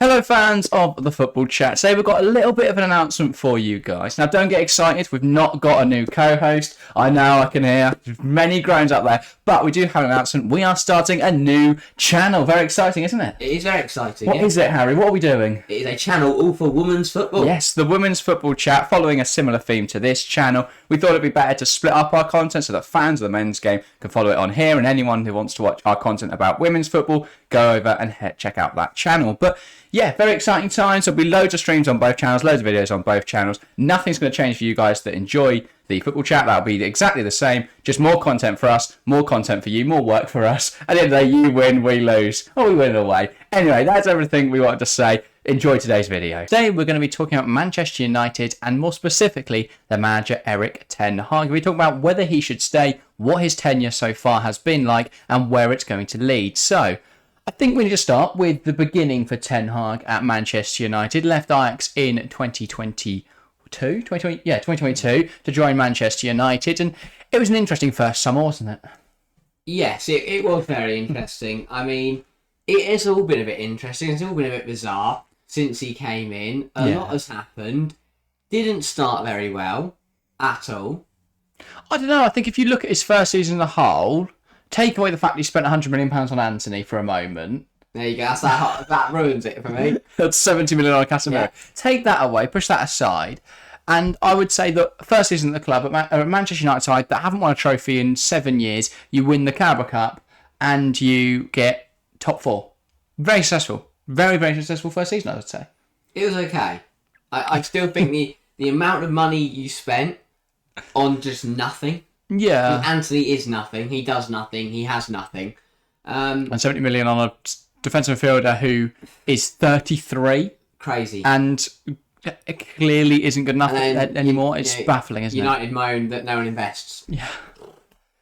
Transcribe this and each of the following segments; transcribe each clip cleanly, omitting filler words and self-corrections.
Hello fans of the Football Chat. Today we've got a little bit of an announcement for you guys. Now don't get excited, we've not got a new co-host. I know I can hear many groans up there, but we do have an announcement. We are starting a new channel. Very exciting, isn't it? It is very exciting. What is it, Harry? What are we doing? It is a channel all for women's football. Yes, the Women's Football Chat, following a similar theme to this channel. We thought it'd be better to split up our content so that fans of the men's game can follow it on here, and anyone who wants to watch our content about women's football, go over and check out that channel. But yeah, very exciting times. There'll be loads of streams on both channels, loads of videos on both channels. Nothing's going to change for you guys that enjoy the Football Chat. That'll be exactly the same. Just more content for us, more content for you, more work for us. At the end of the day, you win, we lose, or we win away. Anyway, that's everything we wanted to say. Enjoy today's video. Today, we're going to be talking about Manchester United and more specifically, the manager Erik Ten Hag. We talk about whether he should stay, what his tenure so far has been like, and where it's going to lead. So, I think we need to start with the beginning for Ten Hag at Manchester United. Left Ajax in 2022 to join Manchester United, and it was an interesting first summer, wasn't it? Yes, it was very interesting. I mean, it has all been a bit interesting. It's all been a bit bizarre since he came in. A lot has happened. Didn't start very well at all. I don't know. I think if you look at his first season as a whole, take away the fact he spent £100 million on Anthony for a moment. There you go. That ruins it for me. That's 70 million on Casemiro. Yeah. Take that away, push that aside, and I would say that first season at the club, at Manchester United side that haven't won a trophy in 7 years, you win the Carabao Cup and you get top four. Very successful. Very, very successful first season, I would say. It was okay. I still think the amount of money you spent on just nothing. Yeah. And Anthony is nothing. He does nothing. He has nothing. And 70 million on a defensive midfielder who is 33. Crazy. And it clearly isn't good enough anymore. It's baffling, isn't United it? Moan that no one invests. Yeah.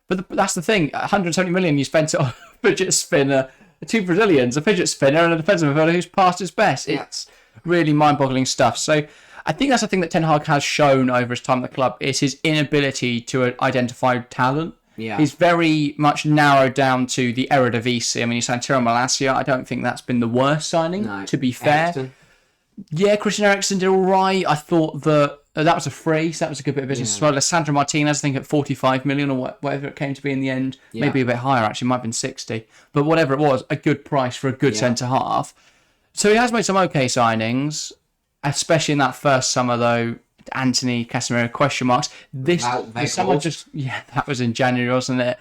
But that's the thing. 170 million you spent it on a fidget spinner, two Brazilians, a fidget spinner, and a defensive midfielder who's past his best. Yeah. It's really mind-boggling stuff. So I think that's the thing that Ten Hag has shown over his time at the club is his inability to identify talent. Yeah. He's very much narrowed down to the Eredivisie. I mean, he signed Tyrell Malacia. I don't think that's been the worst signing, to be fair. Eriksen. Yeah, Christian Eriksen did all right. I thought that was a free, so that was a good bit of business as well. Alessandro Martinez, I think at 45 million or whatever it came to be in the end. Yeah. Maybe a bit higher, actually. Might have been 60. But whatever it was, a good price for a good centre-half. So he has made some okay signings, especially in that first summer, though. Anthony, Casemiro, question marks. Someone just, that was in January, wasn't it?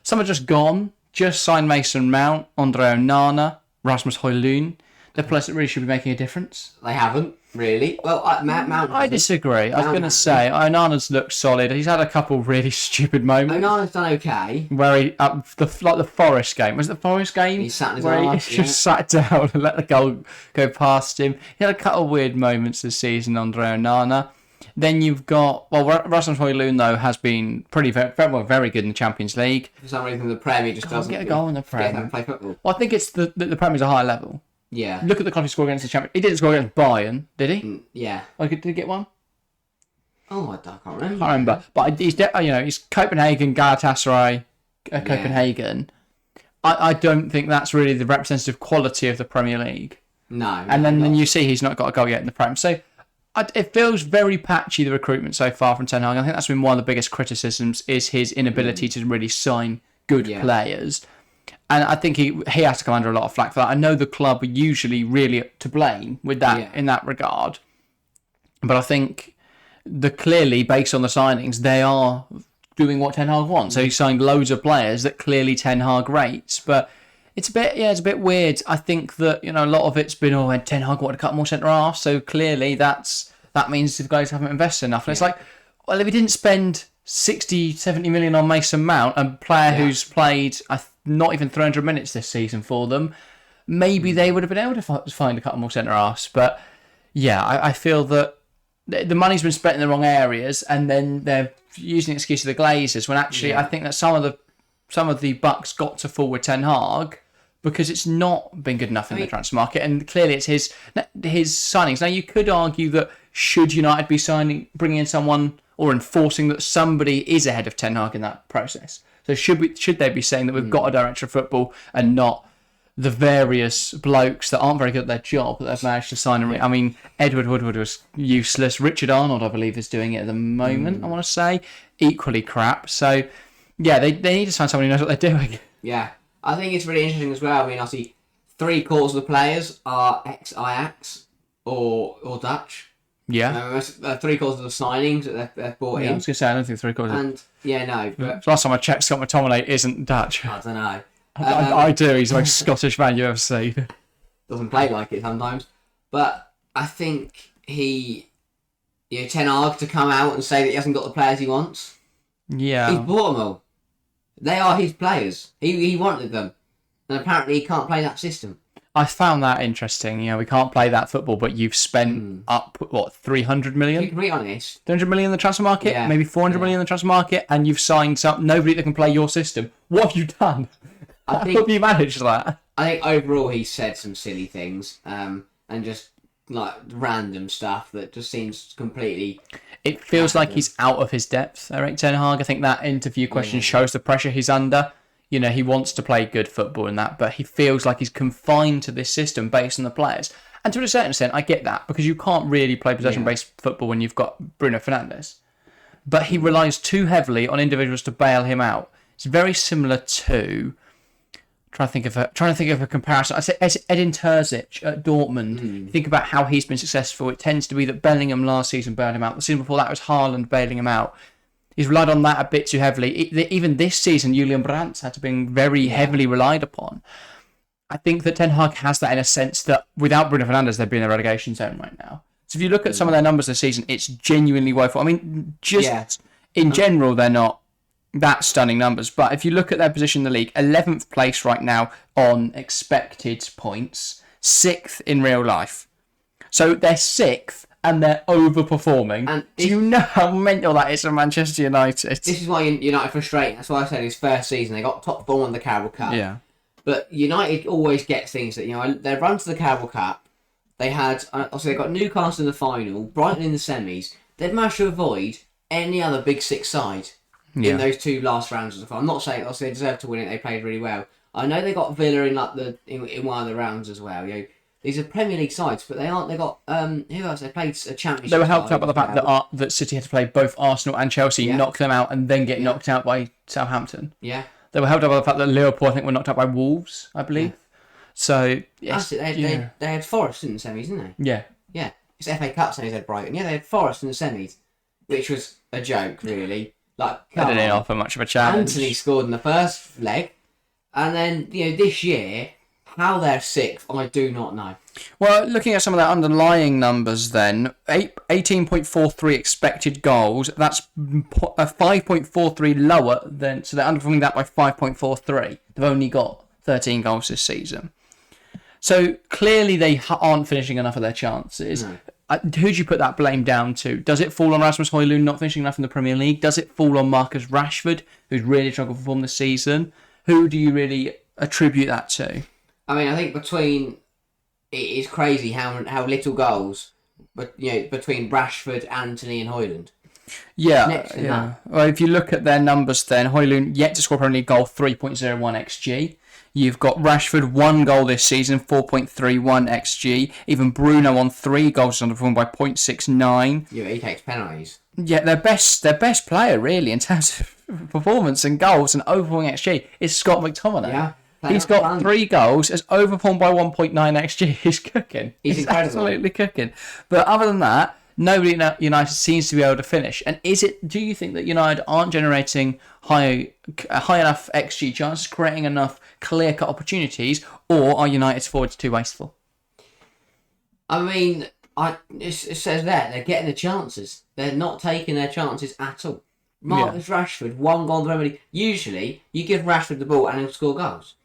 Someone just gone, just signed Mason Mount, Andre Onana, Rasmus Højlund. The players that really should be making a difference. They haven't, really. Well, Mount I disagree. I was going to say, Onana's looked solid. He's had a couple really stupid moments. Onana's done okay. Where he, like the Forest game. Was it the Forest game? He sat in his where arse, he just sat down and let the goal go past him. He had a couple of weird moments this season, Andre Onana. Then you've got, Rasmus Højlund, though, has been very good in the Champions League. For some reason, the Premier just doesn't get a goal in the Premier. Play football. Well, I think it's the Premier's a higher level. Yeah. Look at the club he scored against the champion. He didn't score against Bayern, did he? Yeah. Did he get one? Oh, I can't remember. But he's Copenhagen, Galatasaray, Copenhagen. I don't think that's really the representative quality of the Premier League. No. And then you see he's not got a goal yet in the Prem. So it feels very patchy, the recruitment so far from Ten Hag. I think that's been one of the biggest criticisms is his inability to really sign good players. And I think he has to come under a lot of flack for that. I know the club are usually really to blame with that in that regard. But I think clearly, based on the signings, they are doing what Ten Hag wants. So he signed loads of players that clearly Ten Hag rates. But it's a bit weird. I think that, a lot of it's been, Ten Hag wanted to cut more centre-half. So clearly that means the guys haven't invested enough. And it's like, well, if he didn't spend 60, 70 million on Mason Mount, a player who's played not even 300 minutes this season for them, maybe they would have been able to find a couple more centre-halves. But I feel that the money's been spent in the wrong areas, and then they're using the excuse of the Glazers, when actually I think that some of the bucks got to fall with Ten Hag because it's not been good enough in the transfer market, and clearly it's his signings. Now you could argue that should United be bringing in someone or enforcing that somebody is ahead of Ten Hag in that process? So should they be saying that we've got a director of football and not the various blokes that aren't very good at their job that they've managed to sign. I mean, Edward Woodward was useless. Richard Arnold, I believe, is doing it at the moment, I want to say. Equally crap. So, yeah, they need to sign someone who knows what they're doing. Yeah. I think it's really interesting as well. I mean, I see 3/4 of the players are ex-Ajax or Dutch. Yeah. 3/4 of the signings that they've brought in. I was going to say, I don't think 3/4. And, yeah, no. But Last time I checked, Scott McTominay isn't Dutch. I don't know. I do. He's the most Scottish man you ever seen. Doesn't play like it sometimes. But I think Ten Hag to come out and say that he hasn't got the players he wants. Yeah. He's bought them all. They are his players. He wanted them. And apparently he can't play that system. I found that interesting. We can't play that football, but you've spent up, 300 million? To be honest. 300 million in the transfer market? Yeah. Maybe 400 million in the transfer market, and you've signed nobody that can play your system. What have you done? How have you managed that? I think overall he said some silly things, and just like random stuff that just seems completely... It feels like he's out of his depth, Erik Ten Hag. I think that interview question shows the pressure he's under. He wants to play good football and that, but he feels like he's confined to this system based on the players. And to a certain extent, I get that, because you can't really play possession-based football when you've got Bruno Fernandes. But he relies too heavily on individuals to bail him out. It's very similar to... Trying to think of a comparison. I say Edin Terzic at Dortmund. Think about how he's been successful. It tends to be that Bellingham last season bailed him out. The season before that was Haaland bailing him out. He's relied on that a bit too heavily. Even this season, Julian Brandt had to be very heavily relied upon. I think that Ten Hag has that in a sense that without Bruno Fernandes, they'd be in the relegation zone right now. So if you look at some of their numbers this season, it's genuinely woeful. I mean, in general, they're not that stunning numbers. But if you look at their position in the league, 11th place right now on expected points, 6th in real life. So they're 6th and they're overperforming. And do you know how mental that is for Manchester United? This is why United frustrating. That's why I said his first season they got top form on the Carabao Cup. Yeah. But United always get things that, they run to the Carabao Cup. They had, also they got Newcastle in the final, Brighton in the semis. They've managed to avoid any other Big Six side in those two last rounds of the final. I'm not saying they deserve to win it. They played really well. I know they got Villa in one of the rounds as well. These are Premier League sides, but they aren't. They got who else? They played a Championship. They were helped out by the fact that City had to play both Arsenal and Chelsea, knock them out, and then get knocked out by Southampton. Yeah. They were helped out by the fact that Liverpool, I think, were knocked out by Wolves, I believe. Yeah. So yes, they had Forest in the semis, didn't they? Yeah. Yeah. It's FA Cup semis. They had Brighton. Yeah, they had Forest in the semis, which was a joke, really. They didn't offer much of a challenge. Anthony scored in the first leg, and then this year, how they're 6th, I do not know. Well, looking at some of their underlying numbers, then 18.43 expected goals. That's a 5.43 lower than, so they're underperforming that by 5.43. They've only got 13 goals this season. So clearly they aren't finishing enough of their chances. No. Who do you put that blame down to? Does it fall on Rasmus Højlund not finishing enough in the Premier League? Does it fall on Marcus Rashford, who's really struggled to perform this season? Who do you really attribute that to? I mean, I think it is crazy how little goals, but between Rashford, Antony, and Højlund. Yeah. Well, if you look at their numbers, then Højlund yet to score a Premier League goal, 3.01 xG. You've got Rashford, 1 goal this season, 4.31 xG. Even Bruno on 3 goals underperformed by 0.69. Yeah, he takes penalties. Yeah, their best player really in terms of performance and goals and overperforming xG is Scott McTominay. Yeah. He's got 3 goals, has overperformed by 1.9 xG. He's cooking. He's incredible. Absolutely cooking. But other than that, nobody at United seems to be able to finish. And do you think that United aren't generating high enough XG chances, creating enough clear-cut opportunities, or are United's forwards too wasteful? I mean, it says there, they're getting the chances. They're not taking their chances at all. Marcus Rashford, 1 goal in the Premier League. Usually, you give Rashford the ball and he'll score goals.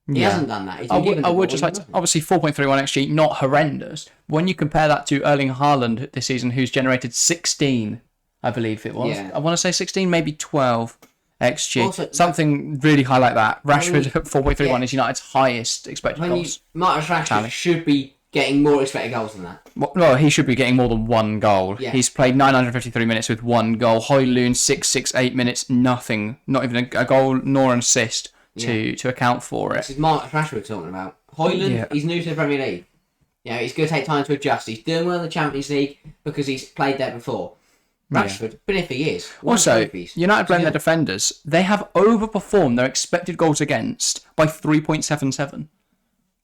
He hasn't done that. I would just like to, obviously 4.31 XG, not horrendous. When you compare that to Erling Haaland this season, who's generated 16, I believe it was. Yeah. I want to say 16, maybe 12 XG. Also, something really high like that. Rashford at 4.31 is United's highest expected goals. Marcus Rashford should be getting more expected goals than that. Well, he should be getting more than 1 goal. Yeah. He's played 953 minutes with 1 goal. Højlund, 668 minutes, nothing. Not even a goal nor an assist. to account for it. This is Mark Rashford we're talking about. Højlund, he's new to the Premier League. He's going to take time to adjust. He's doing well in the Champions League because he's played there before. Rashford, been here for years. Also, United blame their defenders. They have overperformed their expected goals against by 3.77.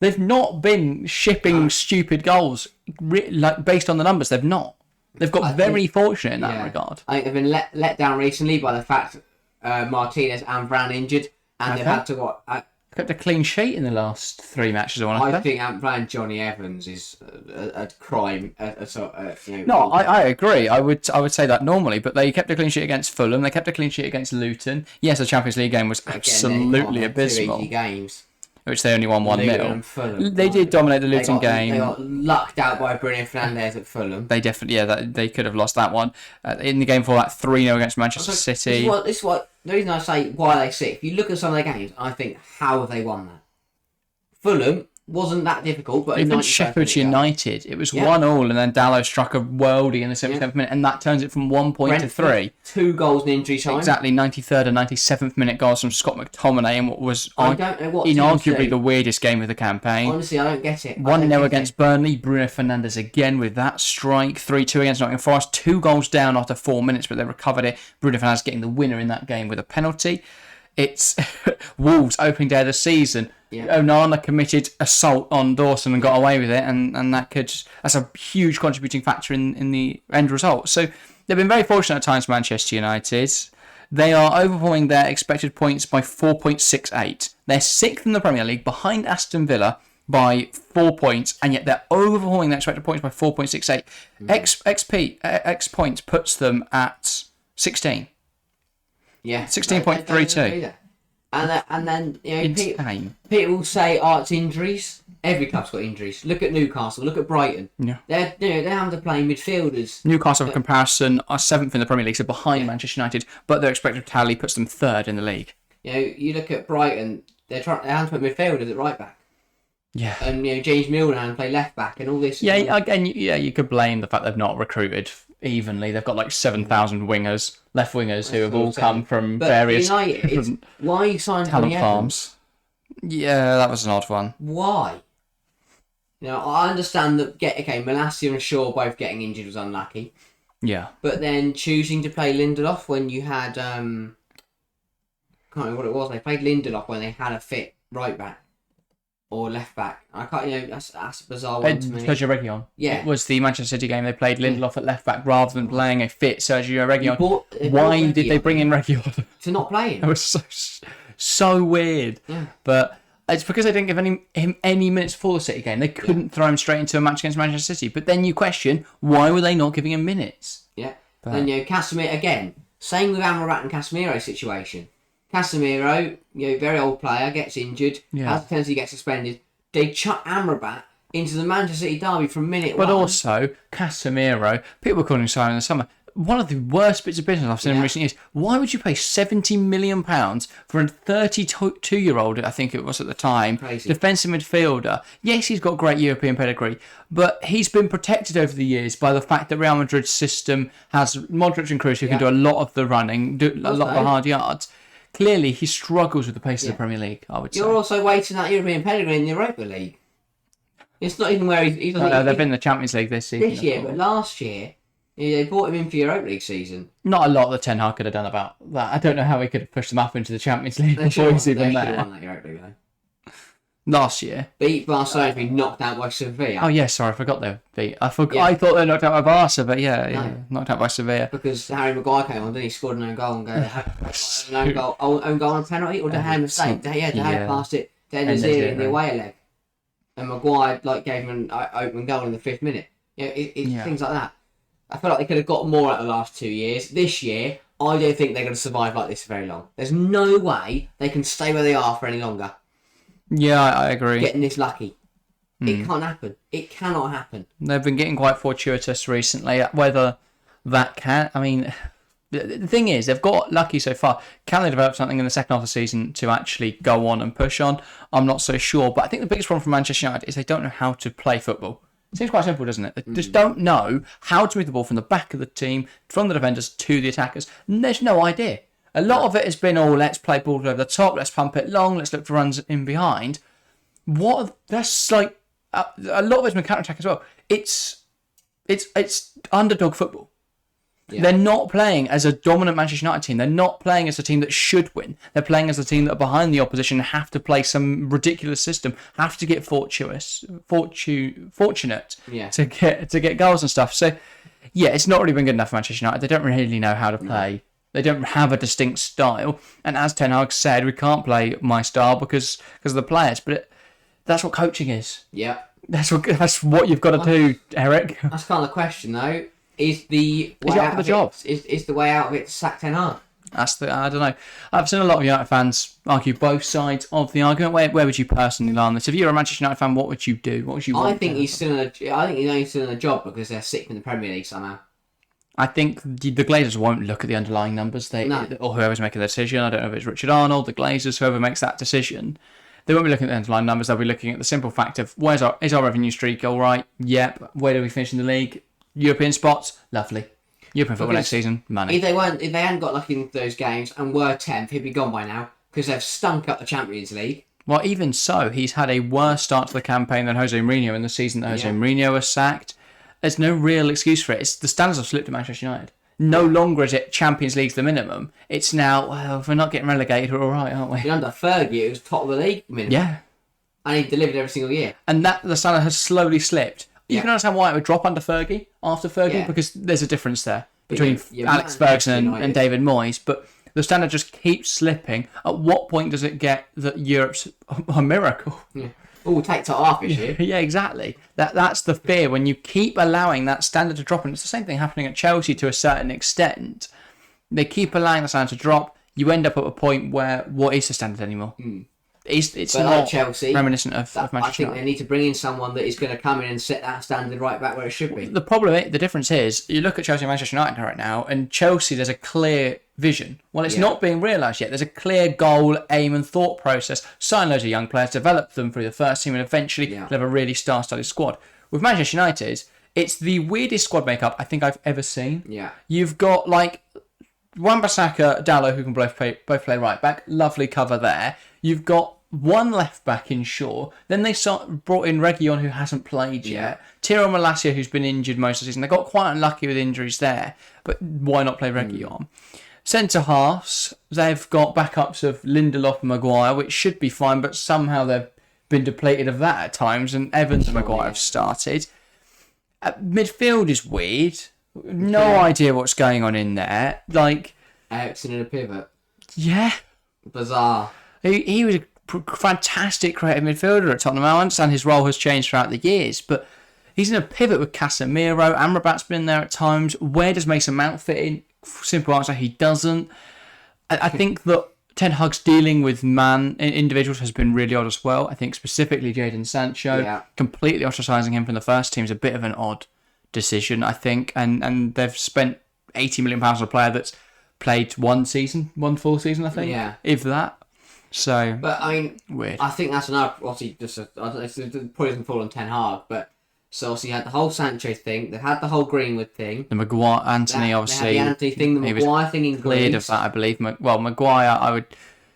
They've not been shipping stupid goals based on the numbers. They've not. They've got very fortunate in that regard. I think they've been let down recently by the fact Martinez and Varane injured, and they've had to kept a clean sheet in the last 3 matches. I think Ant Johnny Evans is a crime. No, I agree. I would say that normally, but they kept a clean sheet against Fulham. They kept a clean sheet against Luton. Yes, the Champions League game was absolutely abysmal. 2 easy games. Which they only won 1-0. They did dominate the Luton game. They got lucked out by Bruno Fernandes at Fulham. They definitely, they could have lost that one. In the game before that, 3-0 against Manchester City. This is what the reason I say why they sit. If you look at some of their games, I think, how have they won that? Fulham wasn't that difficult, but even Sheffield United, it was 1-1, and then Dalot struck a worldie in the 77th minute, and that turns it from 1 point to 3. 2 goals in injury time. Exactly, 93rd and 97th minute goals from Scott McTominay in what was inarguably the weirdest game of the campaign. Honestly, I don't get it. 1-0 against Burnley, Bruno Fernandes again with that strike. 3-2 against Nottingham Forest, 2 goals down after 4 minutes, but they recovered it. Bruno Fernandes getting the winner in that game with a penalty. It's Wolves opening day of the season. Onana committed assault on Dawson and got away with it, and that's a huge contributing factor in the end result. So they've been very fortunate at times, Manchester United. They are overperforming their expected points by 4.68. They're 6th in the Premier League, behind Aston Villa by 4 points, and yet they're overperforming their expected points by 4.68. X points puts them at 16. Yeah, 16.32. And then people say, it's injuries. Every club's got injuries. Look at Newcastle. Look at Brighton. Yeah, they're having to play midfielders. Newcastle, for comparison, are 7th in the Premier League, so behind Manchester United, but their expected tally puts them 3rd in the league. You look at Brighton. They're having to put midfielders at right back. Yeah, and James Milner having to play left back and all this. Yeah, again, you could blame the fact they've not recruited evenly. They've got like 7,000 left wingers who have all come from various different why you signed talent farms. Yeah, that was an odd one. Why? I understand that. Malacia and Shaw both getting injured was unlucky. Yeah, but then choosing to play Lindelof when you had can't remember what it was. They played Lindelof when they had a fit right back. Or left back. I can't. That's a bizarre one to me. Sergio Reguilon. Yeah. It was the Manchester City game. They played Lindelof at left back rather than playing a fit Sergio Reguilon. Why did they bring in Reguilon? To not play him. It was so weird. Yeah. But it's because they didn't give him any minutes for the City game. They couldn't throw him straight into a match against Manchester City. But then you question, why were they not giving him minutes? Yeah. And Casemiro again. Same with Amrabat and Casemiro situation. Casemiro, very old player, gets injured, has a tendency to get suspended. They chuck Amrabat into the Manchester City derby from minute 1. But also, Casemiro, people were calling him Simon in the summer, one of the worst bits of business I've seen in recent years. Why would you pay £70 million for a 32-year-old, I think it was at the time, defensive midfielder? Yes, he's got great European pedigree, but he's been protected over the years by the fact that Real Madrid's system has Modric and Kroos who can do a lot of the running, do a lot of the hard yards. Clearly, he struggles with the pace of the Premier League, I would say. You're also waiting that European pedigree in the Europa League. It's not even where he's No, they've been in the Champions League this season. This year, but last year, they brought him in for Europa League season. Not a lot that Ten Hag could have done about that. I don't know how he could have pushed them up into the Champions League before he's even there. They should have won that Europa League, though. Last year. Beat Barcelona, being knocked out by Sevilla. Oh, yeah, sorry, I forgot they beat. I thought they were knocked out by Barca, but knocked out by Sevilla. Because Harry Maguire came on, then he scored an own goal and own goal on a penalty, or did Harry mistake? De Gea passed it to Enziri in the away leg. And Maguire gave him an open goal in the 5th minute. Things like that. I feel like they could have got more out of the last 2 years. This year, I don't think they're going to survive like this for very long. There's no way they can stay where they are for any longer. Yeah, I agree. Getting this lucky. It can't happen. It cannot happen. They've been getting quite fortuitous recently. Whether that can... I mean, the thing is, they've got lucky so far. Can they develop something in the second half of the season to actually go on and push on? I'm not so sure. But I think the biggest problem for Manchester United is they don't know how to play football. It seems quite simple, doesn't it? They just don't know how to move the ball from the back of the team, from the defenders to the attackers. And there's no idea. A lot of it has been, let's play balls over the top, let's pump it long, let's look for runs in behind. That's like a lot of it's been counter-attack as well. It's underdog football. Yeah. They're not playing as a dominant Manchester United team. They're not playing as a team that should win. They're playing as a team that are behind the opposition and have to play some ridiculous system, have to get fortunate to get goals and stuff. So, yeah, it's not really been good enough for Manchester United. They don't really know how to play. No. They don't have a distinct style. And as Ten Hag said, we can't play my style because of the players. But that's what coaching is. Yeah. That's what you've got to do, Eric. That's kind of the question, though. Is the way out of the job? Is the way out of it to sack Ten Hag? I don't know. I've seen a lot of United fans argue both sides of the argument. Where would you personally lie on this? If you're a Manchester United fan, what would you do? What would you want? I think he's only still in a job because they're sick in the Premier League somehow. I think the Glazers won't look at the underlying numbers. Or whoever's making the decision. I don't know if it's Richard Arnold, the Glazers, whoever makes that decision. They won't be looking at the underlying numbers. They'll be looking at the simple fact of is our revenue streak all right? Yep. Where do we finish in the league? European spots, lovely. European football next season, money. If they hadn't got lucky in those games and were 10th, he'd be gone by now because they've stunk up the Champions League. Well, even so, he's had a worse start to the campaign than Jose Mourinho in the season that Jose Mourinho was sacked. There's no real excuse for it. The standards have slipped at Manchester United. No longer is it Champions League's the minimum. It's now, well, if we're not getting relegated, we're all right, aren't we? Under Fergie, it was top of the league minimum. Yeah. And he delivered every single year. And the standard has slowly slipped. You can understand why it would drop under Fergie, after Fergie, because there's a difference there between Alex Ferguson and David Moyes. But the standard just keeps slipping. At what point does it get that Europe's a miracle? Yeah. Oh, take to half this year. Yeah, exactly. That's the fear when you keep allowing that standard to drop. And it's the same thing happening at Chelsea to a certain extent. They keep allowing the standard to drop. You end up at a point where what is the standard anymore? It's not like Chelsea, reminiscent of Manchester United. I think they need to bring in someone that is going to come in and set that standard right back where it should be. The difference is, you look at Chelsea and Manchester United right now, and Chelsea, there's a clear vision. Well, it's not being realised yet. There's a clear goal, aim and thought process. Sign loads of young players, develop them through the first team, and eventually they'll have a really star-studded squad. With Manchester United, it's the weirdest squad makeup I think I've ever seen. Yeah. You've got, Wan-Bissaka, Dalot, who can both play right back. Lovely cover there. You've got one left back in Shaw. Then they brought in Reguilon, who hasn't played yet. Tiro Malacia, who's been injured most of the season. They got quite unlucky with injuries there, but why not play Reguilon? Centre halves, they've got backups of Lindelof and Maguire, which should be fine, but somehow they've been depleted of that at times, and Evans and Maguire have started. Midfield is weird. No idea what's going on in there. Eriksen in a pivot. Yeah. Bizarre. He was a fantastic creative midfielder at Tottenham. I understand his role has changed throughout the years, but he's in a pivot with Casemiro. Amrabat's been there at times. Where does Mason Mount fit in? Simple answer, he doesn't. I think that Ten Hag's dealing with individuals has been really odd as well. I think specifically Jadon Sancho, completely ostracising him from the first team is a bit of an odd decision, I think. And they've spent £80 million on a player that's played one full season, I think. Yeah. If that. So, but I mean, weird. I think that's another. Obviously, it probably doesn't fall on Ten Hag, but so obviously you had the whole Sancho thing. They've had the whole Greenwood thing. The Maguire, Anthony, obviously. They had the Anthony thing. The Maguire thing in cleared of that, I believe. Maguire, I would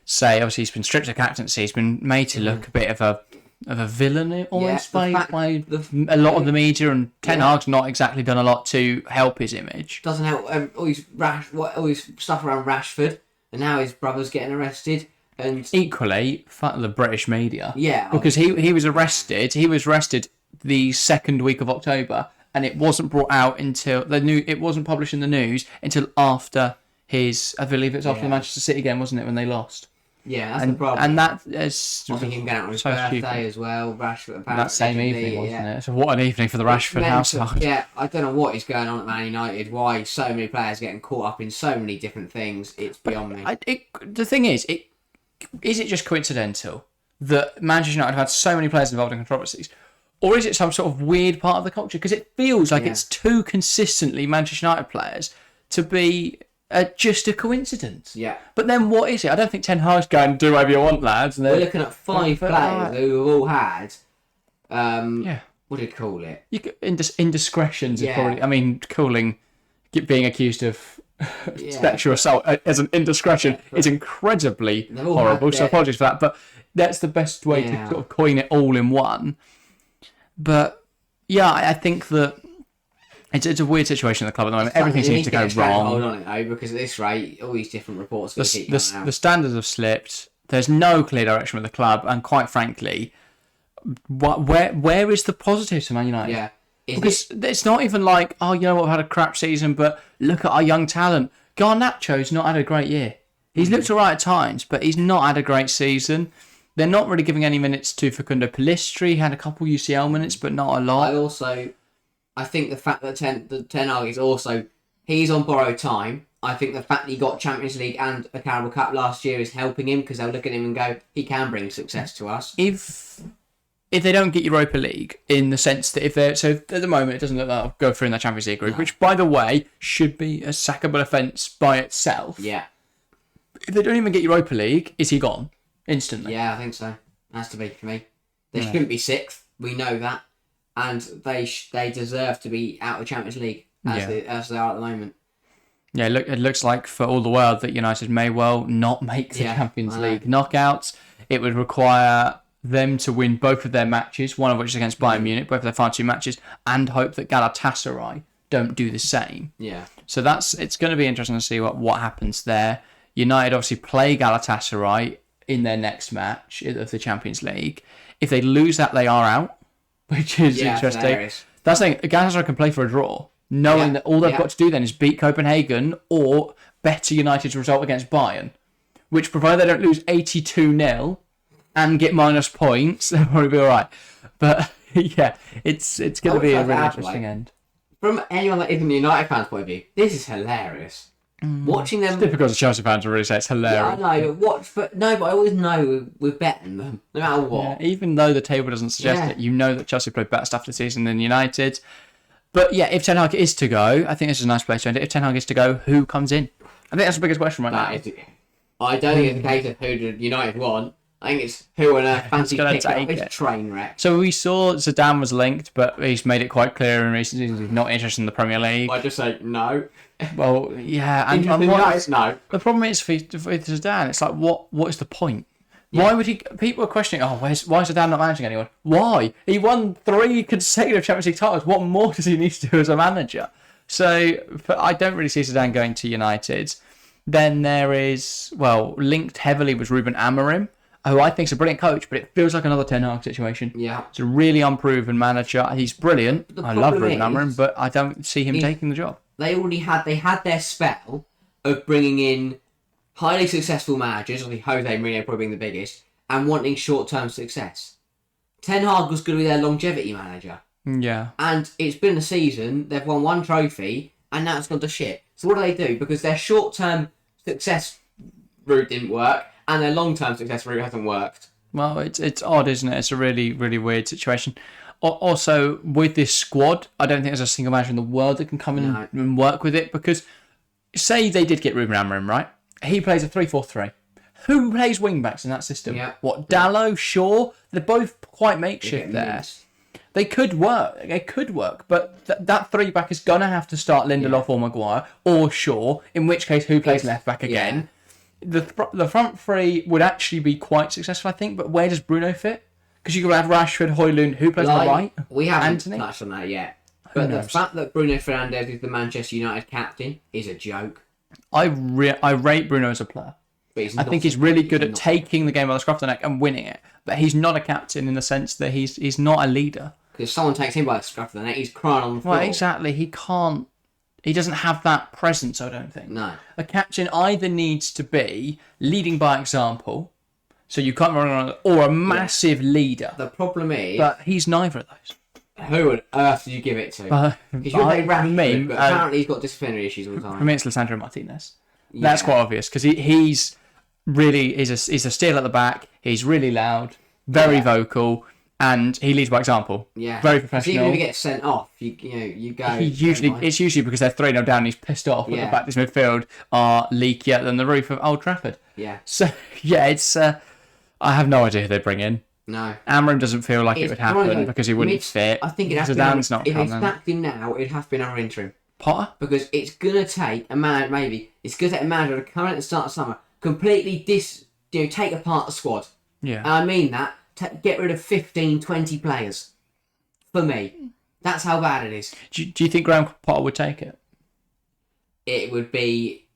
say, obviously he's been stripped of captaincy. He's been made to look a bit of a villain almost by a lot of the media, and Ten Hag's not exactly done a lot to help his image. Doesn't help. All his stuff around Rashford, and now his brother's getting arrested. And equally, fuck the British media. Yeah. Because he was arrested. He was arrested the second week of October, and it wasn't brought out until it wasn't published in the news until after I believe it was after the Manchester City game, wasn't it, when they lost? Yeah, that's the problem. And that is. I think he can get out on his birthday as well. Rashford. Apparently, that same evening, wasn't it? So what an evening for the Rashford household. Yeah, I don't know what is going on at Man United. Why so many players getting caught up in so many different things? It's beyond me. The thing is it just coincidental that Manchester United have had so many players involved in controversies? Or is it some sort of weird part of the culture? Because it feels like it's too consistently Manchester United players to be just a coincidence. Yeah. But then what is it? I don't think Ten Hag's going, do whatever you want, lads. And we're looking at 5 players who have all had... what do you call it? Indiscretions is probably... I mean, being accused of sexual assault as an indiscretion is incredibly horrible. So apologies for that, but that's the best way to sort of coin it all in one. But yeah, I think that it's a weird situation at the club at the moment. Everything seems to go wrong. Hold on it though, because at this rate, all these different reports. The standards have slipped. There's no clear direction with the club, and quite frankly, where is the positive to Man United? Yeah. Because it's not even like, oh, you know what, we've had a crap season, but look at our young talent. Garnacho's not had a great year. He's looked all right at times, but he's not had a great season. They're not really giving any minutes to Facundo Pellistri. He had a couple UCL minutes, but not a lot. I think the fact that Ten Hag is also, he's on borrowed time. I think the fact that he got Champions League and a Carabao Cup last year is helping him, because they'll look at him and go, he can bring success to us. If they don't get Europa League, in the sense that so at the moment it doesn't look like they'll go through in the Champions League group, which by the way should be a sackable offence by itself. Yeah. If they don't even get Europa League, is he gone instantly? Yeah, I think so. Has to be for me. They shouldn't be sixth. We know that, and they deserve to be out of Champions League as they are at the moment. Yeah, it looks like for all the world that United may well not make the Champions League knockouts. It would require them to win both of their matches, one of which is against Bayern Munich, both of their final 2 matches, and hope that Galatasaray don't do the same. Yeah. So it's going to be interesting to see what happens there. United obviously play Galatasaray in their next match of the Champions League. If they lose that, they are out, which is interesting. Hilarious. That's the thing. Galatasaray can play for a draw, knowing that all they've got to do then is beat Copenhagen or better United's result against Bayern, which, provided they don't lose 82-0 and get minus points, they'll probably be all right. But yeah, it's going to be a really interesting end. From anyone that isn't a United fan's point of view, this is hilarious. Watching them. It's difficult as Chelsea fans to really say it's hilarious. Yeah, I know. But I always know we're betting them, no matter what. Yeah, even though the table doesn't suggest it, you know that Chelsea played better stuff this season than United. But yeah, if Ten Hag is to go, I think this is a nice place to end it. If Ten Hag is to go, who comes in? I think that's the biggest question right now. I don't think it's a case of who did United want. I think it's who on earth fancy pick up. It's a train wreck. So we saw Zidane was linked, but he's made it quite clear in recent seasons he's not interested in the Premier League. I just say no. Well, yeah, and no. The problem is with Zidane, it's like what is the point? Yeah. Why would he? People are questioning. Why is Zidane not managing anyone? Why? He won 3 consecutive Champions League titles. What more does he need to do as a manager? So I don't really see Zidane going to United. Then there is linked heavily with Ruben Amorim, who I think is a brilliant coach, but it feels like another Ten Hag situation. Yeah. It's a really unproven manager. He's brilliant. I love Ruben Amorim, but I don't see him taking the job. They had their spell of bringing in highly successful managers, obviously Jose Mourinho probably being the biggest, and wanting short-term success. Ten Hag was going to be their longevity manager. Yeah. And it's been a season, they've won 1 trophy, and now it's gone to shit. So what do? Because their short-term success route didn't work, and their long-term success route hasn't worked. Well, it's odd, isn't it? It's a really, really weird situation. Also, with this squad, I don't think there's a single manager in the world that can come in and work with it, because say they did get Ruben Amorim, right? He plays a 3-4-3. Who plays wing-backs in that system? Yeah. What, Dalot, Shaw? They're both quite makeshift there. They could work. But that 3-back is going to have to start Lindelof or Maguire or Shaw, in which case who plays left-back again? The front 3 would actually be quite successful, I think, but where does Bruno fit? Because you could have Rashford, Højlund, who plays on the right? We haven't touched on that yet. But the fact that Bruno Fernandes is the Manchester United captain is a joke. I rate Bruno as a player. I think he's really good at taking the game by the scruff of the neck and winning it. But he's not a captain in the sense that he's not a leader. Because if someone takes him by the scruff of the neck, he's crying on the floor. Well, exactly. He can't. He doesn't have that presence, I don't think. No. A captain either needs to be leading by example, so you can't run around, or a massive leader. The problem is... But he's neither of those. Who on earth do you give it to? Because you're saying Rashford, but apparently he's got disciplinary issues all the time. For me, it's Lisandro Martinez. Yeah. That's quite obvious, because he's really is a steal at the back. He's really loud, very vocal, and he leads by example. Yeah, very professional. Even if he gets sent off, you go. It's usually because they're 3-0 down. And he's pissed off at the fact this midfield are leakier than the roof of Old Trafford. Yeah. So it's I have no idea who they bring in. No. Amorim doesn't feel like it would happen because he wouldn't fit. I think it'd have to be. If they sacked him now, it'd have to be another interim. Potter? Because it's gonna take a man. Maybe it's gonna take a manager to come in at the start of summer, completely take apart the squad. Yeah. And I mean that. Get rid of 15, 20 players. For me, that's how bad it is. Do you think Graham Potter would take it? It would be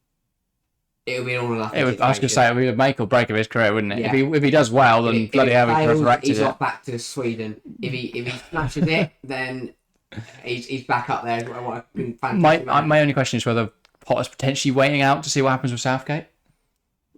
all or nothing. I was going to say it would be a make or break of his career, wouldn't it? Yeah. If he does well, then bloody hell, he's resurrected he's it. not back to Sweden. If he smashes it, then he's back up there. My only question is whether Potter's potentially waiting out to see what happens with Southgate.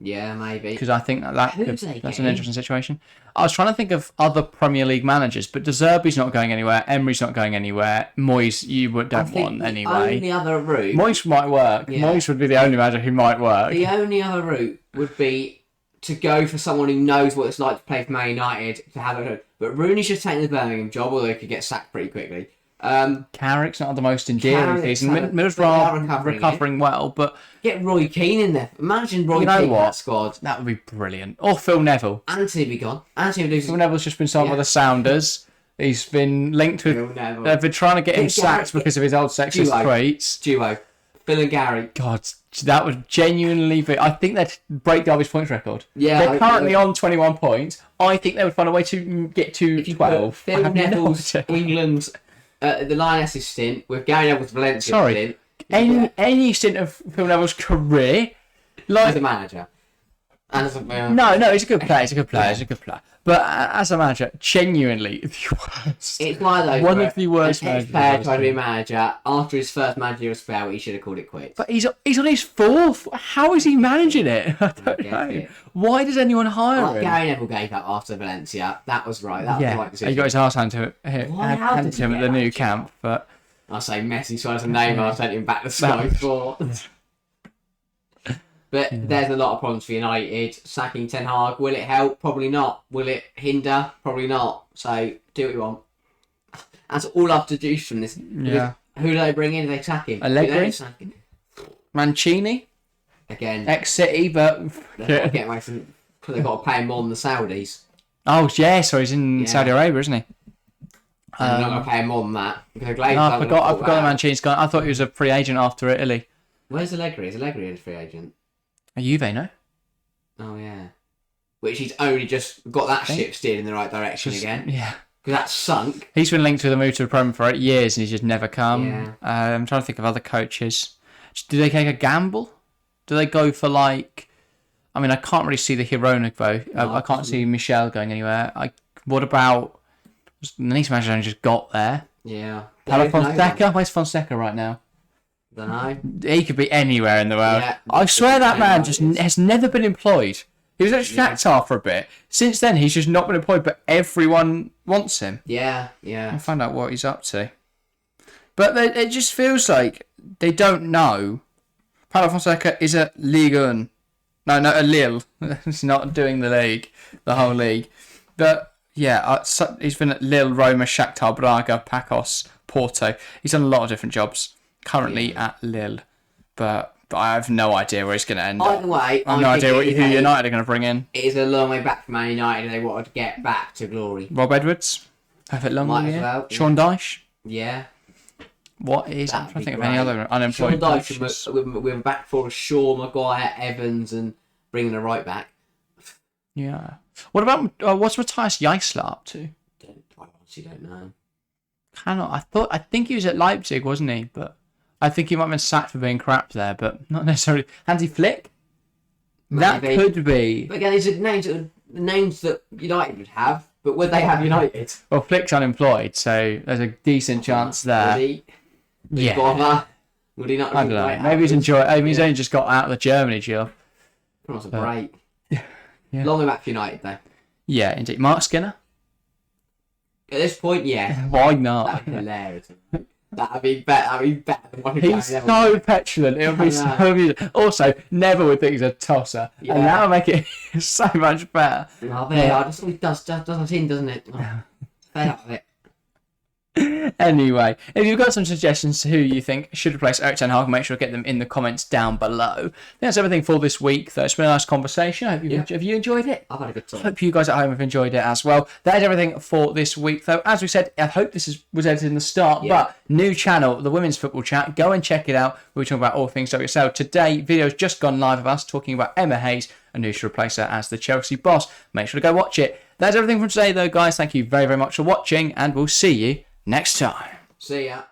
Yeah, maybe. Because I think that's an interesting situation. I was trying to think of other Premier League managers, but De Zerbi's not going anywhere. Emery's not going anywhere. Moyes, you don't want anyway. The only other route... Moyes might work. Yeah. Moyes would be the only manager who might work. The only other route would be to go for someone who knows what it's like to play for Man United, to have a... But Rooney should take the Birmingham job, although he could get sacked pretty quickly. Carrick's not the most endearing season. Middlesbrough recovering well, but get Roy Keane in there. Imagine Roy Keane in that squad. That would be brilliant. Or Phil Neville. Anthony be gone. Phil Neville's just been signed by the Sounders. He's been linked with. They've been trying to get him sacked because of his old sexist tweets. Duo. Phil and Gary. God, that would genuinely be. I think they'd break Derby's points record. Yeah, they're currently on 21 points. I think they would find a way to get to 12. Phil Neville's England's. The Lionesses stint with Gary Neville's Valencia stint. Any stint of Phil Neville's career, like as a manager. And as a no, he's a good player. He's a good player. But as a manager, genuinely the worst. It's one of the worst managers. Player trying to be a manager after his first managerial spell, he should have called it quits. But he's on his fourth. How is he managing it? I don't know. Why does anyone hire him? Gary Neville gave up after Valencia. That was right. That was the right decision. He got his arse handed to him at the new camp. But I'll say Messi tries to name. I sent him back to Sky Sports. But there's a lot of problems for United. Sacking Ten Hag, will it help? Probably not. Will it hinder? Probably not. So, do what you want. That's all I've deduced from this. Yeah. Who do they bring in if they sack him? Allegri? Mancini? Again. Ex-City, but... They've got to pay him more than the Saudis. Oh, yeah, so he's in Saudi Arabia, isn't he? They're not going to pay him more than that. I forgot that Mancini's gone. I thought he was a free agent after Italy. Where's Allegri? Is Allegri a free agent? A Juve, no? Oh, yeah. Which he's only just got that ship steered in the right direction again. Yeah. Because that's sunk. He's been linked with a move to the Premier for 8 years and he's just never come. Yeah. I'm trying to think of other coaches. Do they take a gamble? Do they go for like... I mean, I can't really see the Hirona go. I can't see Michel going anywhere. What about... The Nice manager only just got there. Yeah. Fonseca? Where's Fonseca right now? Don't know. He could be anywhere in the world. Yeah, I swear that man just has never been employed. He was at Shakhtar for a bit. Since then, he's just not been employed, but everyone wants him. Yeah. I'll find out what he's up to. But it just feels like they don't know. Paulo Fonseca is at Ligue 1. No, at Lille. He's not doing the league, the whole league. But yeah, he's been at Lille, Roma, Shakhtar, Braga, Pacos, Porto. He's done a lot of different jobs. Currently at Lille, but I have no idea where he's going to end up. Either way, I have no idea who United are going to bring in. It is a long way back from Man United and they wanted to get back to glory. Rob Edwards, perfect long Might year. as well, Sean Dyche. Yeah. What is... I'm trying to think of any other unemployed Sean Dyche, we're back for Shaw, Maguire, Evans and bringing a right back. Yeah. What about... what's Matthias Jaisler up to? I honestly don't know. I think he was at Leipzig, wasn't he? But... I think he might have been sacked for being crap there, but not necessarily. Hansi Flick? That could be. But again, these are names that United would have, but would they have United? Well, Flick's unemployed, so there's a decent chance there. Would he? Yeah. Bother? Would he not? I don't know. Maybe he's enjoying. Maybe he's only just got out of the Germany job. That's a break. Yeah. Long way back for United, though. Yeah, indeed. Mark Skinner? At this point, yeah. Why not? That'd be hilarious. That'd be better than what he's so petulant. It'll be so amusing. Also, never would think he's a tosser. Yeah. And that'll make it so much better. Oh, there, I just thought he does a thing, doesn't it? Oh, fed up with Anyway, if you've got some suggestions to who you think should replace Erik Ten Hag, make sure to get them in the comments down below. That's everything for this week, though. It's been a nice conversation. Have you enjoyed it? I've had a good time. I hope you guys at home have enjoyed it as well. That is everything for this week, though. As we said, I hope this was edited in the start, but new channel, the Women's Football Chat. Go and check it out. We're talking about all things WSL. Today, video's just gone live of us talking about Emma Hayes and who should replace her as the Chelsea boss. Make sure to go watch it. That's everything from today, though, guys. Thank you very, very much for watching, and we'll see you next time. See ya.